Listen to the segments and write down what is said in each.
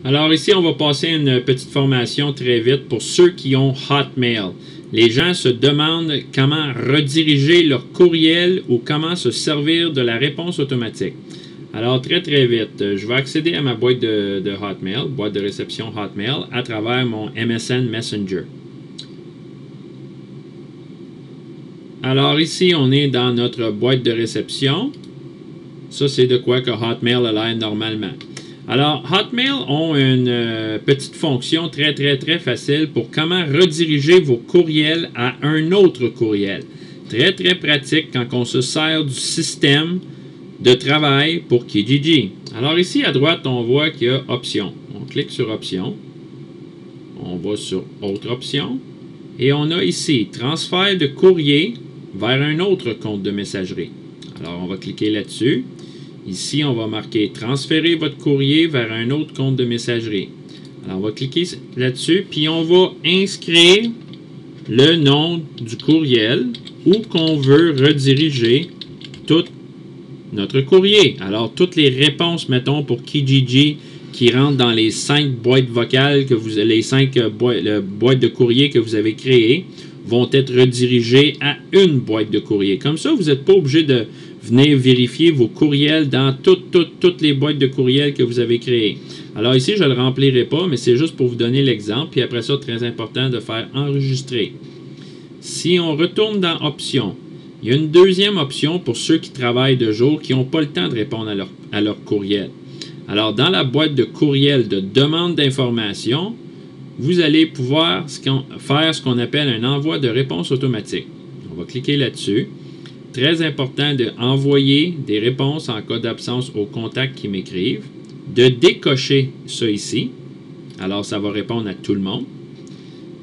Alors ici, on va passer une petite formation très vite pour ceux qui ont Hotmail. Les gens se demandent comment rediriger leur courriel ou comment se servir de la réponse automatique. Alors très vite, je vais accéder à ma boîte de Hotmail, boîte de réception Hotmail, à travers mon MSN Messenger. Alors ici, on est dans notre boîte de réception. Ça, c'est de quoi que Hotmail a l'air normalement. Alors, Hotmail ont une petite fonction très facile pour comment rediriger vos courriels à un autre courriel. Très pratique quand on se sert du système de travail pour Kijiji. Alors ici, à droite, on voit qu'il y a Options. On clique sur Options. On va sur Autre option. Et on a ici Transfert de courrier vers un autre compte de messagerie. Alors, on va cliquer là-dessus. Ici, on va marquer « Transférer votre courrier vers un autre compte de messagerie ». Alors, on va cliquer là-dessus, puis on va inscrire le nom du courriel où qu'on veut rediriger tout notre courrier. Alors, toutes les réponses, mettons, pour Kijiji qui rentrent dans les 5 boîtes vocales, les 5 boîtes de courrier que vous avez créées, vont être redirigées à une boîte de courrier. Comme ça, vous n'êtes pas obligé de venez vérifier vos courriels dans toutes les boîtes de courriels que vous avez créées. Alors ici, je ne le remplirai pas, mais c'est juste pour vous donner l'exemple. Puis après ça, très important de faire enregistrer. Si on retourne dans Options, il y a une deuxième option pour ceux qui travaillent de jour, qui n'ont pas le temps de répondre à leur courriel. Alors, dans la boîte de courriel de demande d'information, vous allez pouvoir faire ce qu'on appelle un envoi de réponse automatique. On va cliquer là-dessus. Très important d'envoyer des réponses en cas d'absence aux contacts qui m'écrivent, de décocher ça ici. Alors, ça va répondre à tout le monde.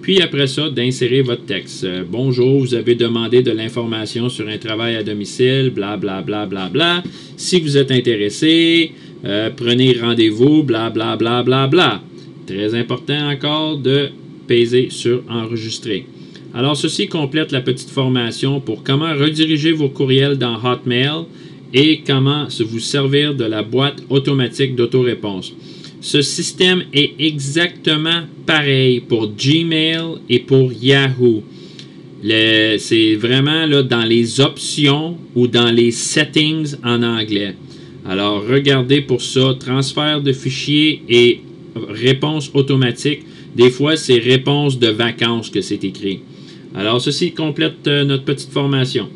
Puis après ça, d'insérer votre texte. Bonjour, vous avez demandé de l'information sur un travail à domicile, blablabla. Bla, bla, bla, bla. Si vous êtes intéressé, prenez rendez-vous, blablabla. Bla, bla, bla. Très important encore de peser sur enregistrer. Alors, ceci complète la petite formation pour comment rediriger vos courriels dans Hotmail et comment vous servir de la boîte automatique d'autoréponse. Ce système est exactement pareil pour Gmail et pour Yahoo. C'est vraiment là, dans les options ou dans les settings en anglais. Alors, regardez pour ça, transfert de fichiers et réponse automatique. Des fois, c'est réponse de vacances que c'est écrit. Alors, ceci complète notre petite formation.